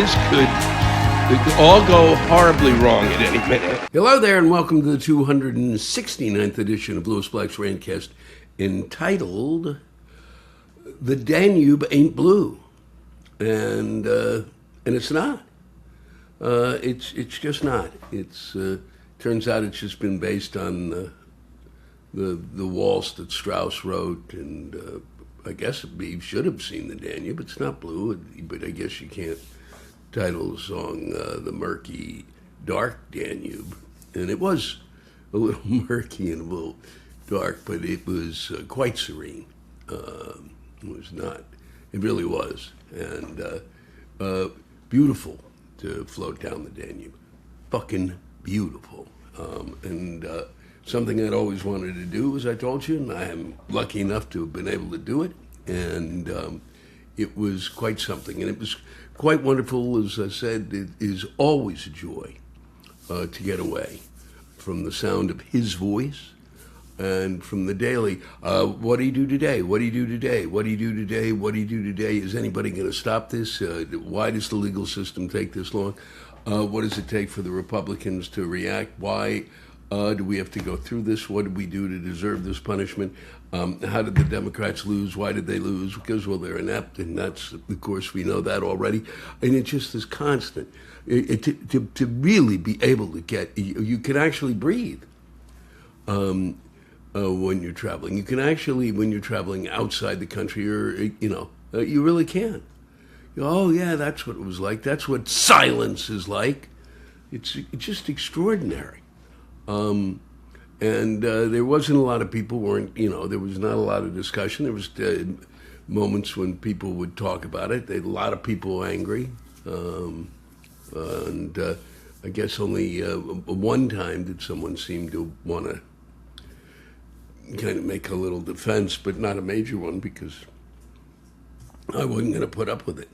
this could all go horribly wrong at any minute. Hello there, and welcome to the 269th edition of Louis Black's Rantcast, entitled "The Danube Ain't Blue," and it's not. It's just not. It's turns out it's just been based on the waltz that Strauss wrote, and I guess he should have seen the Danube. It's not blue, but I guess you can't title the song "The Murky, Dark Danube," and it was a little murky and a little dark, but it was quite serene. It was not. It really was, and beautiful to float down the Danube. Fucking beautiful. And something I'd always wanted to do, as I told you, and I am lucky enough to have been able to do it. And it was quite something. And it was quite wonderful. As I said, it is always a joy to get away from the sound of his voice and from the daily, what do you do today? What do you do today? What do you do today? What do you do today? Is anybody going to stop this? Why does the legal system take this long? What does it take for the Republicans to react? Why do we have to go through this? What did we do to deserve this punishment? How did the Democrats lose? Why did they lose? Because, well, they're inept, and that's, of course, we know that already. And it just is constant. To really be able to get, you can actually breathe when you're traveling. You can actually, when you're traveling outside the country, or, you really can. Oh, yeah, that's what it was like. That's what silence is like. It's just extraordinary. And there wasn't a lot of people there was not a lot of discussion. There was moments when people would talk about it. A lot of people angry. And I guess only one time did someone seem to want to kind of make a little defense, but not a major one, because I wasn't going to put up with it.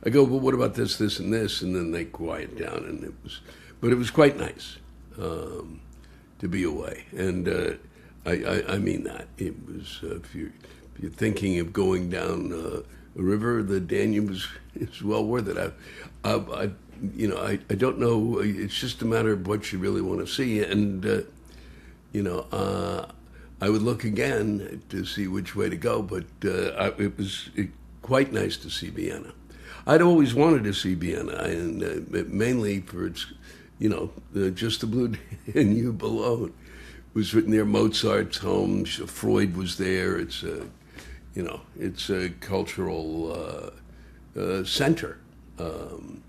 I go, well, what about this, this, and this? And then they quiet down, and it was quite nice to be away. And I mean that. It was, if you're thinking of going down a river, the Danube is well worth it. I don't know. It's just a matter of what you really want to see, and I would look again to see which way to go. But it was quite nice to see Vienna. I'd always wanted to see Vienna, and mainly for its, just the Blue Danube alone. It was written there. Mozart's home. Freud was there. It's a cultural center. The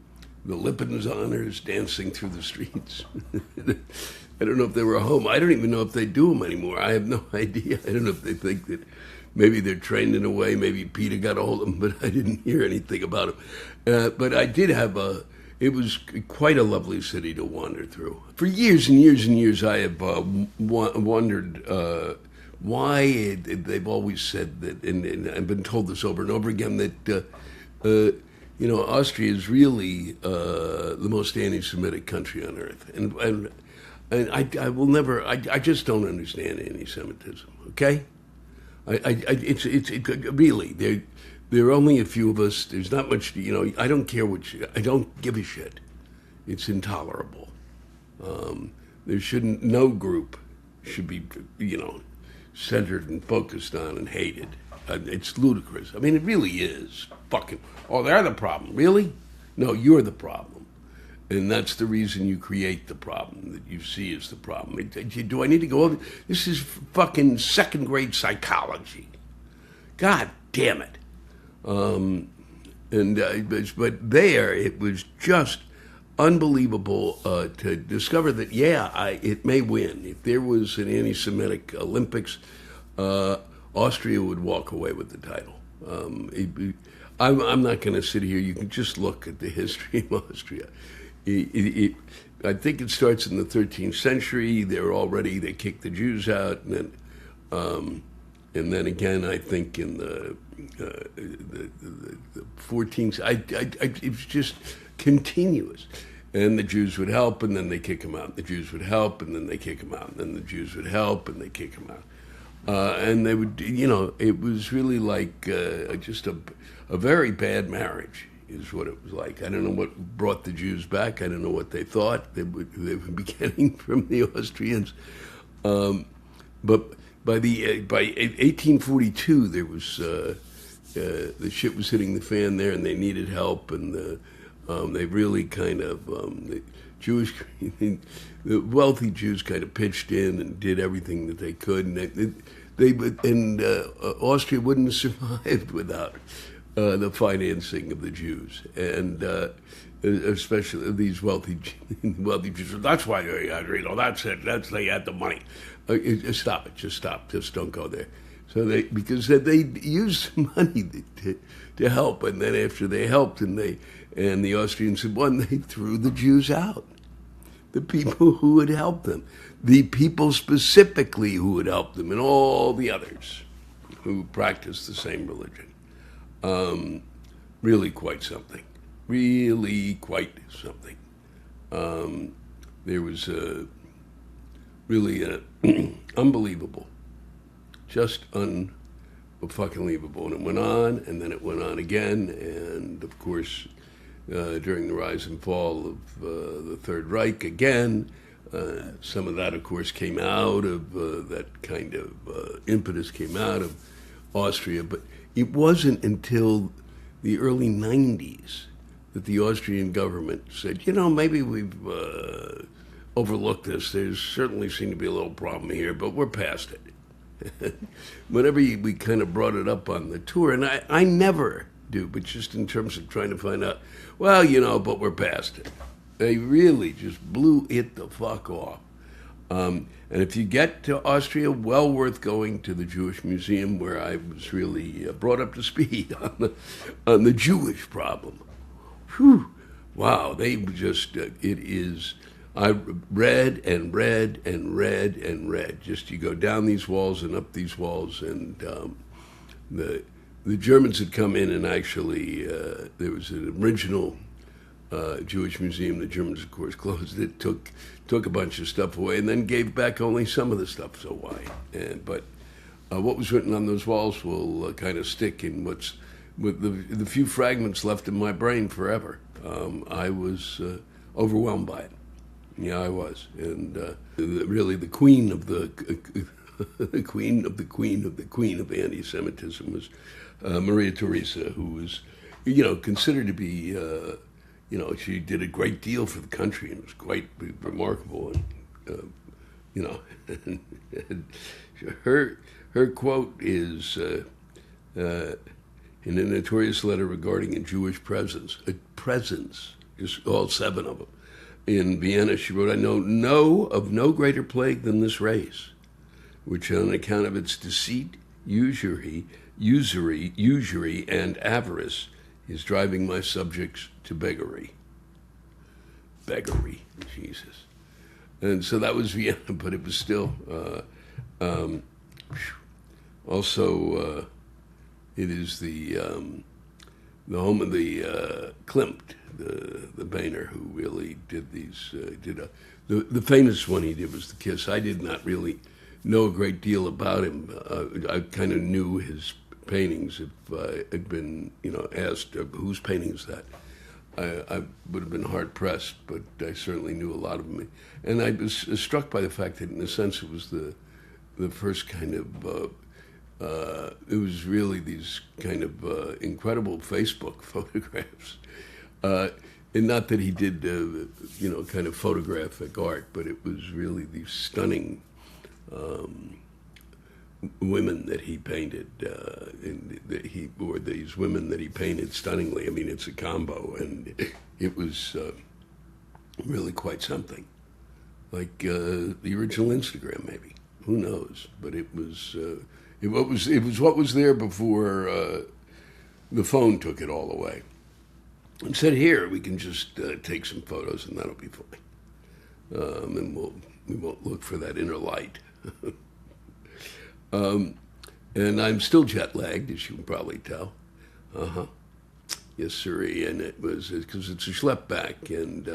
Lippens-honors dancing through the streets. I don't know if they were home. I don't even know if they do them anymore. I have no idea. I don't know if they think that maybe they're trained in a way. Maybe Peter got a hold of them, but I didn't hear anything about them. But I did have it was quite a lovely city to wander through. For years and years and years, I have wondered why they've always said that, and I've been told this over and over again, that Austria is really the most anti-Semitic country on earth, and I will never. I just don't understand anti-Semitism. Okay, it's really there are only a few of us. There's not much. I don't care I don't give a shit. It's intolerable. No group should be centered and focused on and hated. It's ludicrous. I mean, it really is. Fucking, they're the problem. Really? No, you're the problem. And that's the reason you create the problem that you see as the problem. Do I need to go over? This is fucking second grade psychology. God damn it. But there, it was just unbelievable to discover that, it may win. If there was an anti-Semitic Olympics, Austria would walk away with the title. I'm not going to sit here. You can just look at the history of Austria. I think it starts in the 13th century. They kicked the Jews out, and then again, I think in the 14th. It was just continuous. And the Jews would help, and then they kick them out. The Jews would help, and then they kick them out. And then the Jews would help, and they kick them out. And they would, it was really like just a very bad marriage is what it was like. I don't know what brought the Jews back. I don't know what they thought they would be getting from the Austrians. But by 1842, there was the shit was hitting the fan there, and they needed help, and they really kind of the Jewish, the wealthy Jews kind of pitched in and did everything that they could, and Austria wouldn't have survived without the financing of the Jews, and especially these wealthy Jews. That's why they had, that's it. They had the money. Stop it. Just stop. Just don't go there. So because they used money to help, and then after they helped, and the Austrians had won, they threw the Jews out. The people who had helped them, the people specifically who had helped them, and all the others who practiced the same religion. Really quite something. Really quite something. There was really unbelievable. Just un-fucking-believable. And it went on, and then it went on again, and of course, during the rise and fall of the Third Reich again, some of that, of course, came out of that kind of impetus came out of Austria, but it wasn't until the early 90s that the Austrian government said, maybe we've overlooked this. There's certainly seemed to be a little problem here, but we're past it. Whenever we kind of brought it up on the tour, and I never do, but just in terms of trying to find out, but we're past it. They really just blew it the fuck off. And if you get to Austria, well worth going to the Jewish Museum, where I was really brought up to speed on the Jewish problem. Whew. Wow, they just, it is, I read and read and read and read. Just you go down these walls and up these walls, and the Germans had come in, and actually there was an original Jewish museum. The Germans, of course, closed it, took a bunch of stuff away, and then gave back only some of the stuff. So why? But what was written on those walls will kind of stick in with the few fragments left in my brain forever. I was overwhelmed by it. Yeah, I was, and really the queen of the the queen of the queen of the queen of anti-Semitism was Maria Theresa, who was, considered to be. She did a great deal for the country and was quite remarkable. And, and her quote is in a notorious letter regarding a Jewish presence, just all 7 of them. In Vienna, she wrote, "I know of no greater plague than this race, which on account of its deceit, usury, and avarice, is driving my subjects to beggary." Beggary, Jesus. And so that was Vienna, but it was still, also, it is the home of the Klimt, the painter who really did these, the famous one he did was The Kiss. I did not really know a great deal about him. I kind of knew his paintings. If I had been, asked whose painting is that, I would have been hard pressed. But I certainly knew a lot of them, and I was struck by the fact that, in a sense, it was the first kind of. It was really these kind of incredible Facebook photographs, and not that he did, kind of photographic art, but it was really these stunning. Women that he painted, or these women that he painted stunningly. I mean, it's a combo, and it was really quite something. Like the original Instagram, maybe. Who knows? But it was what was there before the phone took it all away. And said, "Here, we can just take some photos, and that'll be fine, and we won't look for that inner light." And I'm still jet lagged, as you can probably tell. Yes, sirree. And it was because it's a schlep back, and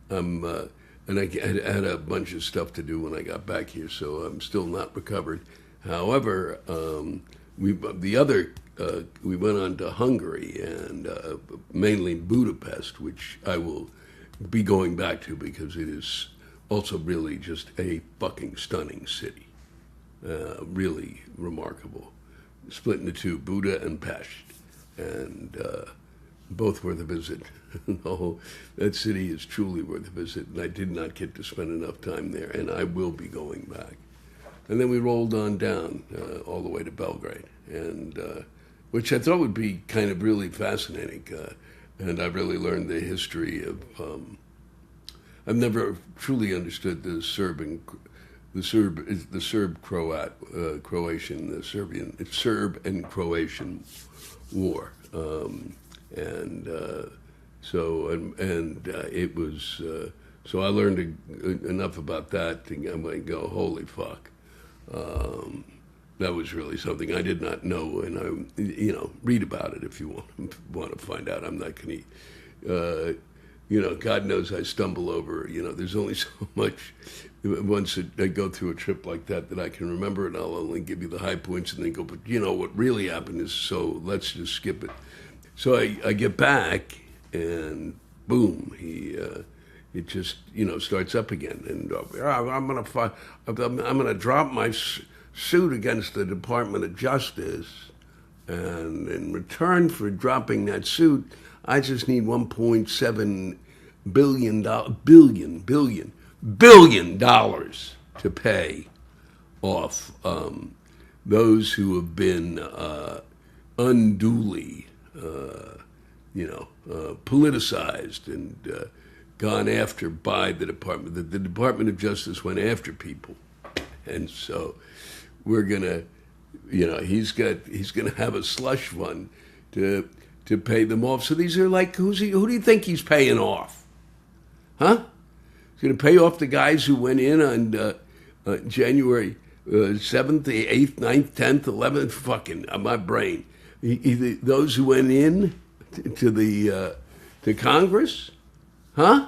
I had a bunch of stuff to do when I got back here, so I'm still not recovered. However, we went on to Hungary and mainly Budapest, which I will be going back to because it is also really just a fucking stunning city. Really remarkable. Split into two, Buda and Pest, and both worth a visit. That city is truly worth a visit, and I did not get to spend enough time there, and I will be going back. And then we rolled on down all the way to Belgrade, and which I thought would be kind of really fascinating. And I really learned the history of. I've never truly understood the Serb Croatian, the Serb and Croatian war, it was. So I learned enough about that to go, holy fuck. That was really something I did not know, and I, read about it if you want to find out. I'm not going to, God knows I stumble over. There's only so much. Once I go through a trip like that I can remember, and I'll only give you the high points, and then go. But what really happened is, so let's just skip it. So I get back, and boom, it just starts up again, and I'm gonna drop my suit against the Department of Justice, and in return for dropping that suit, I just need $1.7 billion to pay off those who have been unduly, politicized and gone after by the department. The Department of Justice went after people, and so we're gonna, he's gonna have a slush fund to pay them off. So these are like, who do you think he's paying off? Huh? He's going to pay off the guys who went in on January 7th, 8th, 9th, 10th, 11th, fucking, my brain. Those who went in to Congress? Huh?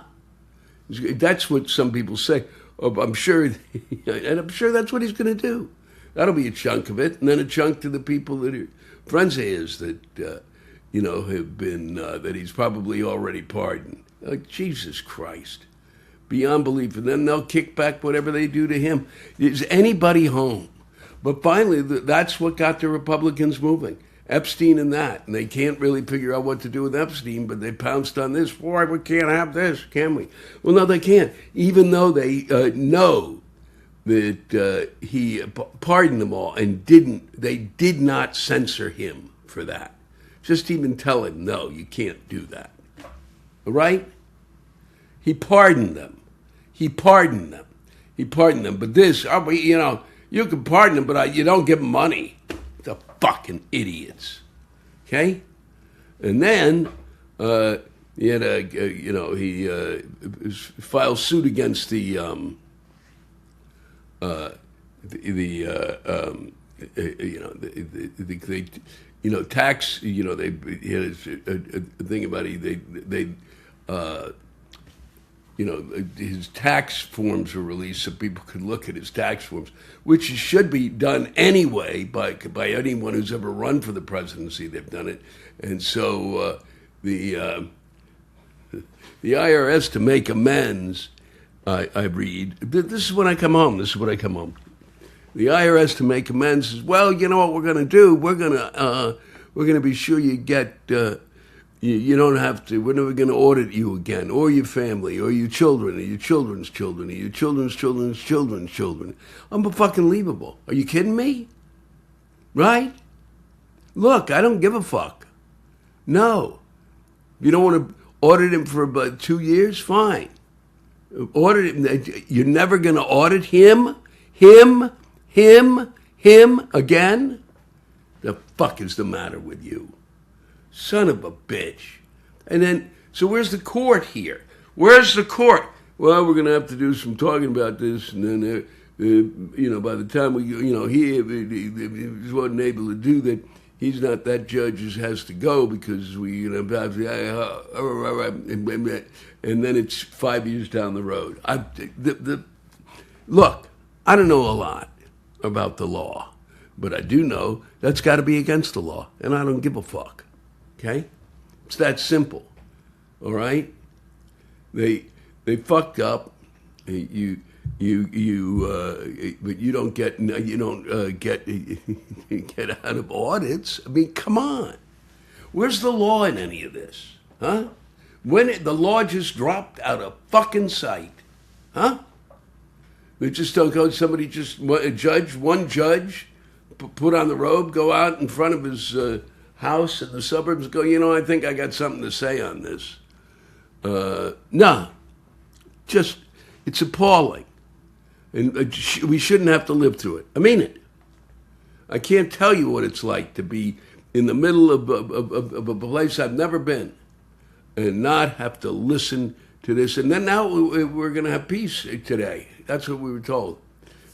That's what some people say. I'm sure, and I'm sure that's what he's going to do. That'll be a chunk of it, and then a chunk to the people that are friends of his that, have been, that he's probably already pardoned. Like, Jesus Christ. Beyond belief. And then they'll kick back whatever they do to him. Is anybody home? But finally, that's what got the Republicans moving. Epstein and that. And they can't really figure out what to do with Epstein, but they pounced on this. Boy, we can't have this, can we? Well, no, they can't. Even though they know that he pardoned them all and they did not censor him for that. Just even tell him, no, you can't do that. All right? He pardoned them. But this, you can pardon them, but you don't give them money. The fucking idiots. Okay? And then he had he filed suit against the tax. They had a thing about his tax forms were released so people could look at his tax forms, which should be done anyway by anyone who's ever run for the presidency. They've done it, and so the IRS, to make amends, I read. This is when I come home. The IRS, to make amends, says, well, you know what we're going to do? We're going to be sure you get. You don't have to. We're never going to audit you again, or your family, or your children, or your children's children, or your children's children's children's children. Unbelievable. Are you kidding me? Right? Look, I don't give a fuck. No. You don't want to audit him for about 2 years? Fine. Audit him. You're never going to audit him again? The fuck is the matter with you? Son of a bitch. And then, so where's the court here? Where's the court? Well, we're going to have to do some talking about this, and then, by the time he wasn't able to do that, he's not that judge who has to go because and then it's 5 years down the road. Look, I don't know a lot about the law, But I do know that's got to be against the law, and I don't give a fuck. Okay? It's that simple. All right? They fucked up. But you don't get get out of audits. I mean, come on. Where's the law in any of this? Huh? The law just dropped out of fucking sight. Huh? We just don't go, one judge, put on the robe, go out in front of his house in the suburbs, go, I think I got something to say on this. No. It's appalling. And we shouldn't have to live through it. I mean it. I can't tell you what it's like to be in the middle of a place I've never been and not have to listen to this. And then now we're going to have peace today. That's what we were told.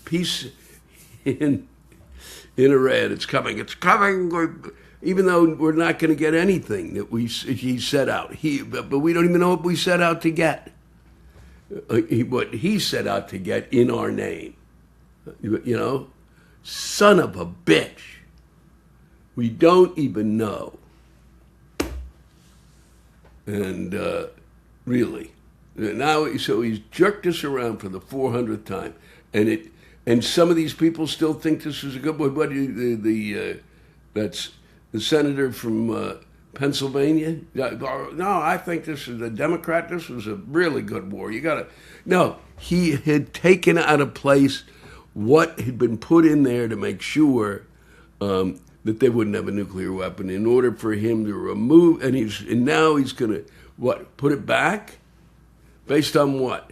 Peace in Iran. It's coming. It's coming. Even though we're not going to get anything that he set out. But we don't even know what we set out to get. What he set out to get in our name. Son of a bitch. We don't even know. And really. Now, so he's jerked us around for the 400th time. And some of these people still think this is a good one. That's the senator from Pennsylvania. No, I think this is a Democrat. This was a really good war. No, he had taken out of place what had been put in there to make sure that they wouldn't have a nuclear weapon in order for him to remove, and now he's going to, put it back? Based on what?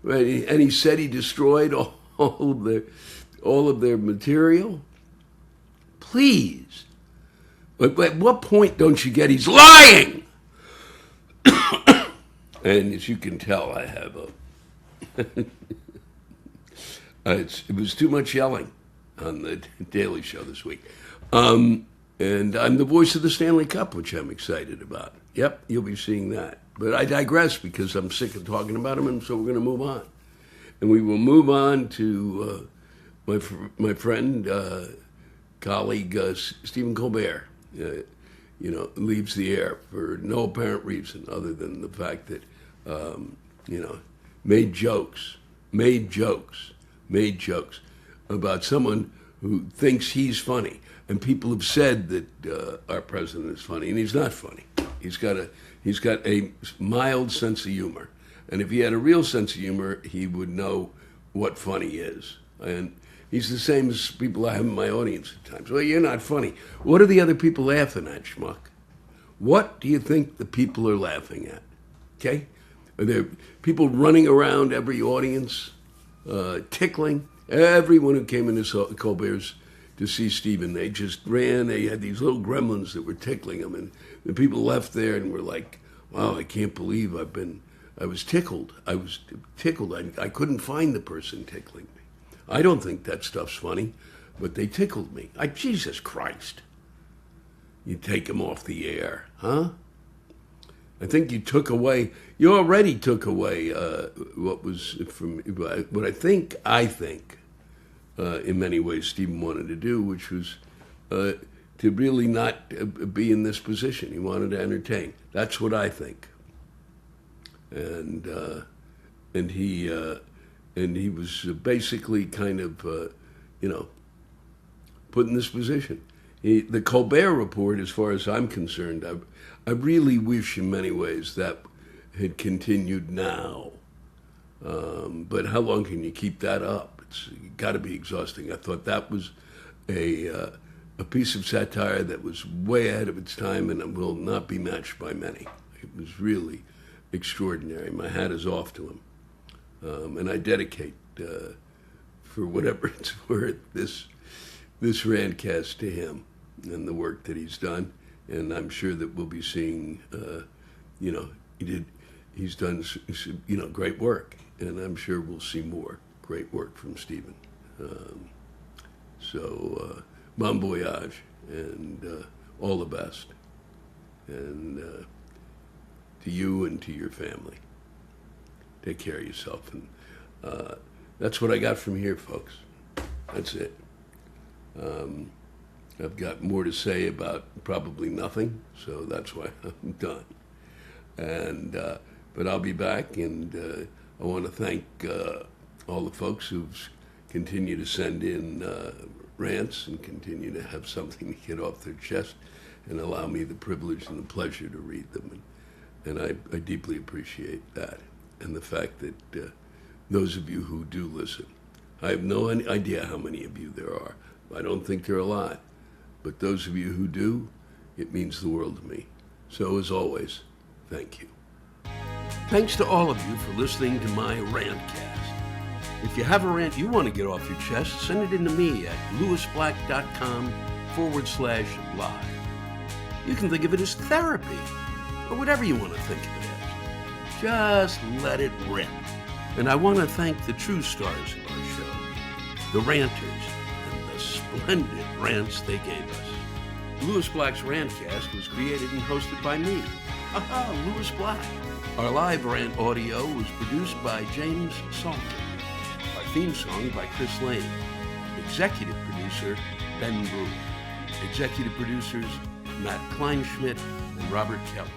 Right, and he said he destroyed all of their material? Please. But at what point don't you get he's lying? And as you can tell, I have it was too much yelling on the Daily Show this week. And I'm the voice of the Stanley Cup, which I'm excited about. Yep, you'll be seeing that. But I digress because I'm sick of talking about him, and so we're going to move on. And we will move on to my friend, colleague, Stephen Colbert. Leaves the air for no apparent reason other than the fact that, made jokes about someone who thinks he's funny. And people have said that our president is funny, and he's not funny. He's got a mild sense of humor. And if he had a real sense of humor, he would know what funny is. And he's the same as people I have in my audience at times. Well, you're not funny. What are the other people laughing at, schmuck? What do you think the people are laughing at? Okay? Are there people running around every audience, tickling? Everyone who came into Colbert's to see Stephen, they just ran. They had these little gremlins that were tickling them. And the people left there and were like, wow, I can't believe I was tickled. I couldn't find the person tickling me. I don't think that stuff's funny, but they tickled me. Jesus Christ. You take him off the air, huh? I think you already took away what was from, what I think, in many ways Stephen wanted to do, which was to really not be in this position. He wanted to entertain. That's what I think. And he was basically kind of, put in this position. The Colbert Report, as far as I'm concerned, I really wish in many ways that had continued now. But how long can you keep that up? It's got to be exhausting. I thought that was a piece of satire that was way ahead of its time and will not be matched by many. It was really extraordinary. My hat is off to him. And I dedicate, for whatever it's worth, this Rantcast to him and the work that he's done. And I'm sure that we'll be seeing, he's done, great work. And I'm sure we'll see more great work from Stephen. Bon voyage and all the best. And to you and to your family. Take care of yourself. And that's what I got from here, folks. That's it. I've got more to say about probably nothing, so that's why I'm done. And but I'll be back, and I want to thank all the folks who've continued to send in rants and continue to have something to get off their chest and allow me the privilege and the pleasure to read them. And I deeply appreciate that, and the fact that those of you who do listen. I have no idea how many of you there are. I don't think there are a lot. But those of you who do, it means the world to me. So as always, thank you. Thanks to all of you for listening to my Rantcast. If you have a rant you want to get off your chest, send it in to me at lewisblack.com/live. You can think of it as therapy, or whatever you want to think of it as. Just let it rip. And I want to thank the true stars of our show, the ranters, and the splendid rants they gave us. Lewis Black's Rantcast was created and hosted by me. Aha, Lewis Black. Our live rant audio was produced by James Salter. Our theme song by Chris Lane. Executive producer, Ben Brewer. Executive producers, Matt Kleinschmidt and Robert Kelly.